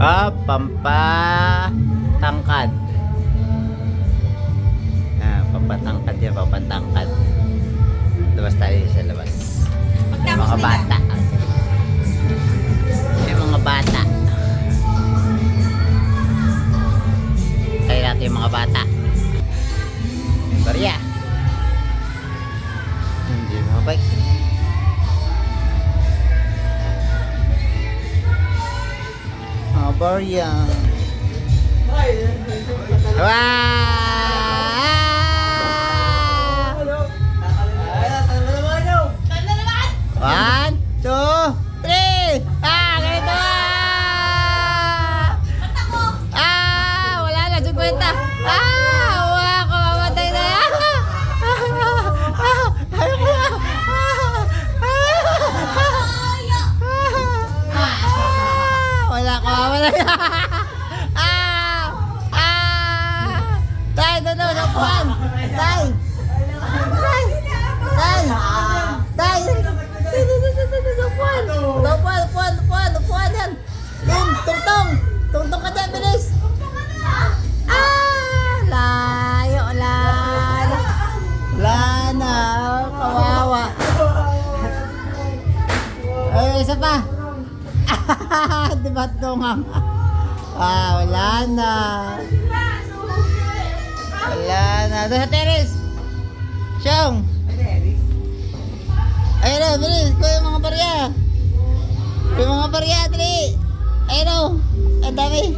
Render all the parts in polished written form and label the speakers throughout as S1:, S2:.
S1: Pampatangkad. Pampatangkad yan, pampatangkad. Labas tayo sa labas. Yung mga bata. Yung mga bata. Tayo natin yung mga bata. Barya. Hindi mabay. Barya. One, two, three. Ganito. Wala na, 50. Kamamatay na yan. Wala, kamamatay na. Tay, doon, upuan. Tay. Upuan yan. Lin, tungtong ka dyan, bilis. Layo. Lana, kawawa. Ay, isa pa. Diba tungang? Wala na. Doon sa terrace. Siyong. Ayun na, bilis. Kuya yung mga barya. Dali. Ayun na. Ang dami.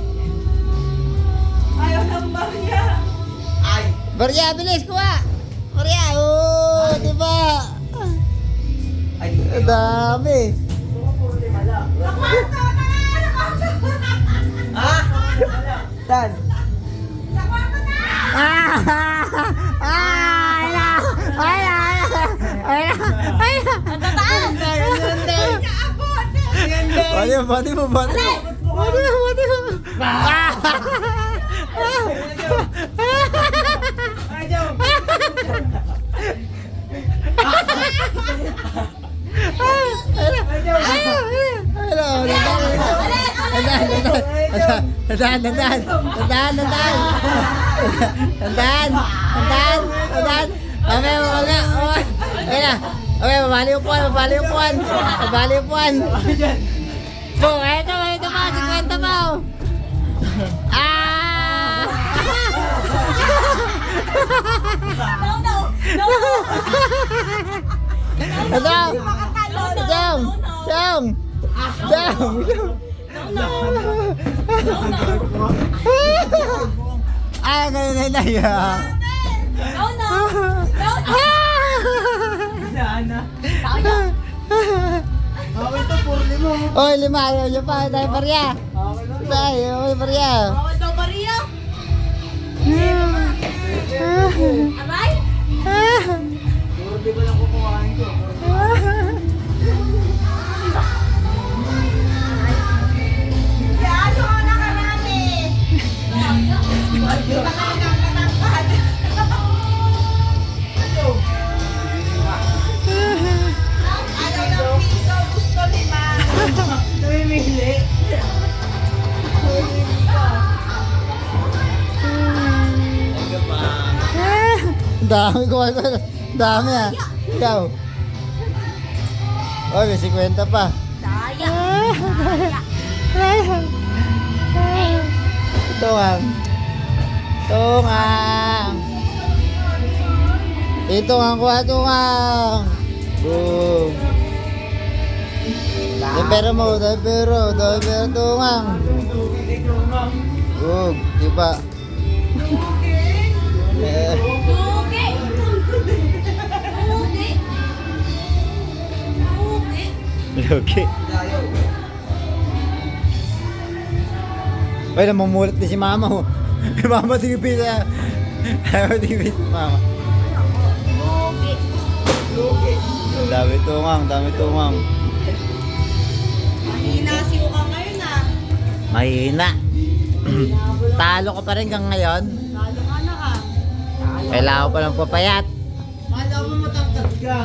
S2: Ayaw ng barya.
S1: Barya, bilis. Kuha. Barya. Diba? Ang dami. Saan? Bati mo. Mabali upuan. Po, ito pa, 50 pa. Ganun na yan. Oy, 5. Ayaw nyo pa. Tayo barya.
S2: Bawal daw barya. Aray?
S3: Di ba lang kukuhain ko?
S2: Yan, yung nakarami. Di ba ka nagkakatangkad? Ayaw ng piso, gusto 5.
S3: Namimili.
S1: Dami ko. Dami Ikaw. Oy, may 50 pa.
S2: Daya.
S1: Tungang. Tungang. Boom. Dahil pera mo, tungang. Diba? Lugi. Ay, namumulat din si mama mo. Mama tingipin na. Ayaw tingipin si mama. Dami tungang.
S2: Mahina si Uka ngayon
S1: Mahina. Talo ko pa rin hanggang ngayon.
S2: Lalo ka na ka.
S1: Kailangan ko pa ng papayat.
S3: Kala mo matangkad ka.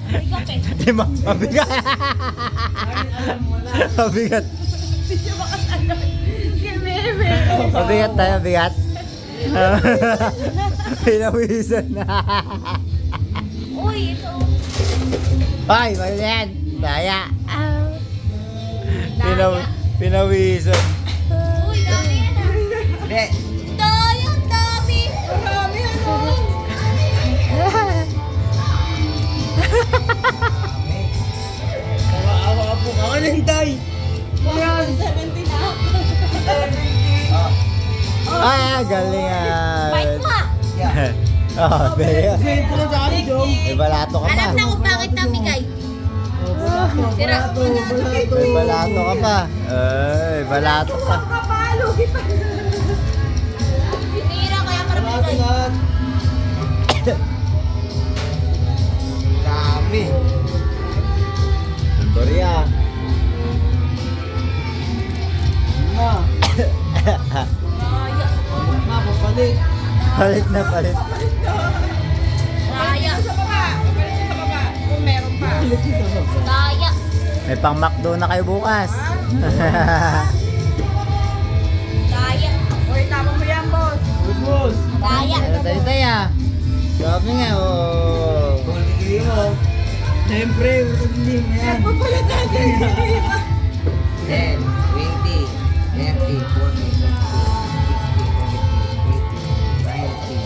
S2: Ikaw, pe.
S1: Mabigat.
S3: Ay, alam mo na.
S1: Mabigat.
S2: Hindi siya makatalon. Si Meme.
S1: Mabigat tayo, bigat. Pinawisan na.
S2: Uy, ito.
S1: Ay, mali yan. Daya.
S2: Daya.
S1: Pinawisan.
S2: Uy, dami yan ah.
S1: Hindi.
S2: Daya, dami. Dami ano.
S3: Kawawa po ka. Ano yung tay?
S2: 17 na.
S1: Ay, galing ah.
S2: Bite mo ah.
S1: Oh, very.
S3: Kwento lang sa akin, Jong.
S1: May balato ka pa.
S2: Alam na kung bakit namigay. Sira.
S1: May balato ka pa. Ay, balato ka.
S2: Sinira kaya para
S3: Lahat,
S2: bigay.
S3: lahat.
S1: Dami. Korea.
S3: Na.
S2: Daya.
S3: Na, papalit.
S1: Palit na palit.
S2: Daya. Sa baba. Papalit sa baba. Kung meron pa.
S3: Papalit ito.
S2: Daya.
S1: May pang McDo na kayo bukas.
S2: Daya. Uy, tama mo yan, boss.
S3: Uy, boss.
S2: Daya.
S1: Ano tayo tayo? Sabi nga, oh.
S3: Kulit mo. Siyempre, hindi mo yan.
S2: Papalit natin.
S4: 10, 20, 30, 40, 50, 60, 70,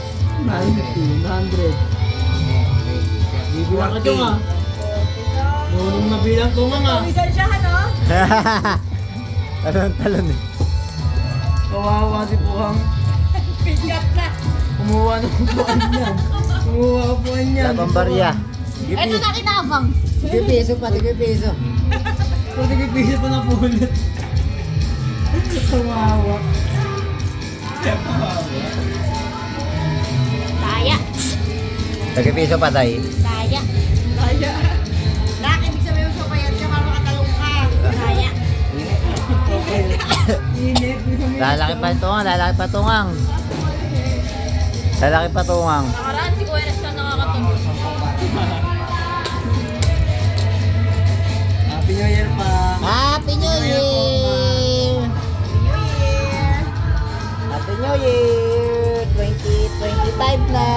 S4: 80,
S3: 90, 100. Bibilang ka, Jong, ah. Nung nabilang ko nga.
S2: Pawisan siya, ano?
S1: Talon eh.
S3: Kawawa si Puhang.
S2: Pigat na.
S3: Kumuha ng upuan niyan. Kumuha ng upuan niyan.
S1: Labang barya.
S2: Ito na kinabang.
S1: Sige piso pa, sige piso.
S3: Pwede kipisa pa na pulot. Kawawa.
S2: Daya.
S1: Sige piso pa tayo.
S2: Daya. Daya. Nak, ibig sabihin mo papayat ka para makatalong ka. Daya.
S3: Init.
S1: Lalaki pa tungang, lalaki pa tungang. Lalaki pa tungang.
S2: Nakaraan si Kuya Res lang nakakatulog.
S3: Happy New Year pa.
S1: Happy New Year! Happy New Year! 2025 na!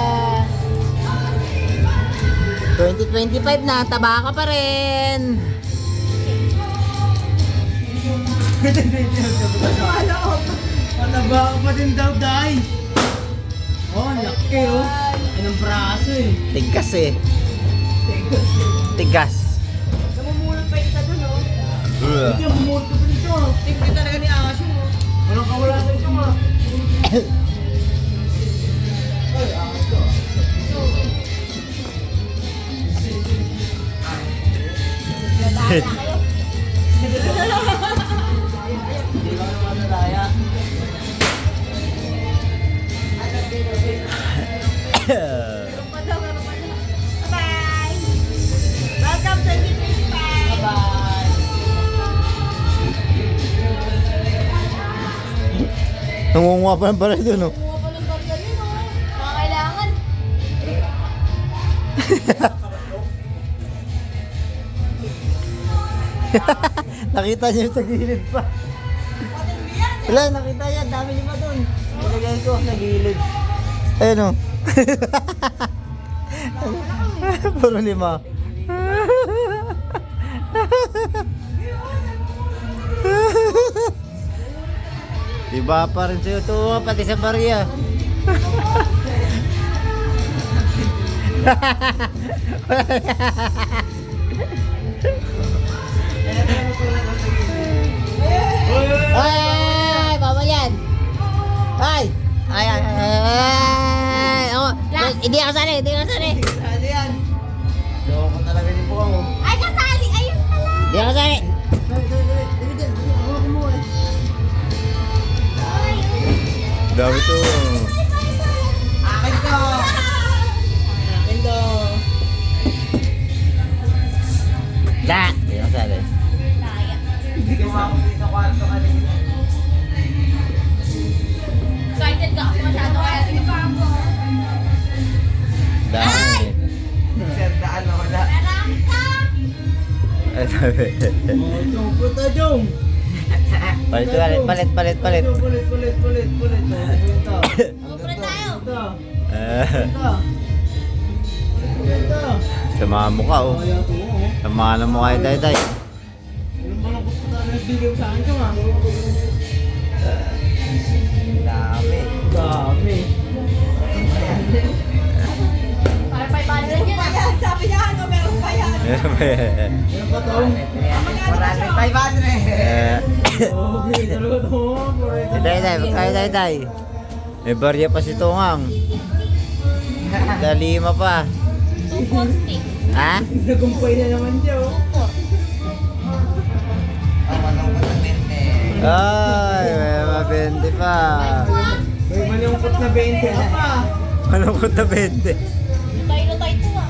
S1: 2025 na, taba ka pa rin!
S3: Mataba ka pa din daw, Day. Oh, laki oh. Anong braso eh.
S1: Tigas eh. Tigas.
S2: Namumulot pa isa dun, oh.
S3: Hindi, bumulot ka pa dito ah.
S2: Tingnan talaga ni Asyo, oh.
S3: Walang kawala sa ito ah. Ay, angas ko.
S2: Daya kayo.
S3: Hindi ba naman nadaya?
S2: Meron pa daw, meron pa daw. Bye-bye! Welcome 2025!
S3: Bye.
S1: Nangunguha pa ng pala doon, oh.
S2: Kumuha pa ng barya yun, oh. Nakakailangan.
S1: Nakita niyo sa gilid pa. Wala, nakita niya. Dami niyo pa doon. Nilagay ko sa gilid. Ayun, oh. Puro 5. Iba pa rin sa'yo ito, pati sa barya. Ay, bawal yan. Ay, ay, ay, ay. Ako, hindi ako sali, hindi ako sali.
S3: Sali yan. Loko talaga ni Puhang oh.
S2: Ay, kasali! Ayun pala!
S1: Hindi ako sali. Dami to.
S3: Akin to. Akin to.
S1: Da, hindi ako sali.
S2: Daya.
S3: Hindi ka makakapit sa kwarto ka rin.
S2: Excited ka ako masyado kaya tingin.
S1: Dami.
S3: Sir, daan na wala.
S2: Meron ka!
S1: Ay, sabi.
S3: Oh, Jong, puta Jong.
S1: Palit, palit, palit, palit.
S3: Pulit. Ito.
S2: Kumpre tayo.
S3: Ito.
S1: Eh,
S3: Ito.
S1: samahan mo ka, oh.
S3: Kaya ito, oh.
S1: Samahan mo kay Day Day.
S3: Ilang malangkot pa tayo nagbigay sa akin ka, ma?
S4: Dami.
S3: Dami.
S2: Para 500 yan ah. Sabi niya ano, meron pa yan.
S3: Ilang pa to?
S4: 500.
S3: Okay, talaga to.
S1: Si Day Day, magkaya Day Day. May barya pa si Tungang. Dalima pa.
S2: 240.
S1: Ha?
S3: Nagumpay na naman siya, oh.
S4: Oh, malungkot na 20.
S1: Ay, may mabente pa.
S3: May malungkot na 20 ka pa.
S1: Malungkot na 20.
S2: Tayo na tayo to ah.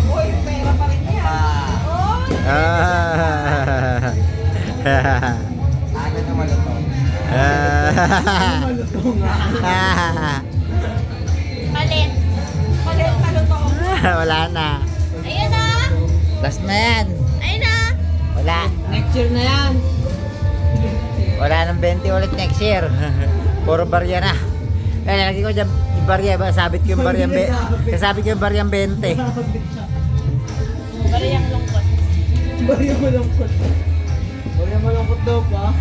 S2: Uy, pera pa rin yan. Oh.
S1: Ah.
S4: Ano na malutong?
S3: Malutong nga.
S2: Palit. Palit malutong.
S1: Wala na.
S2: Ayun ah.
S1: Last na yan.
S2: Ayun ah.
S1: Wala.
S3: Next year na yan.
S1: Wala nang 20 ulit next year. Puro barya na. Kaya lagi ko dyan, yung barya, sabit ko yung baryang kasabit ko yung baryang 20.
S2: Bariyang lungkot.
S3: Barya malungkot. Barya malungkot daw pa.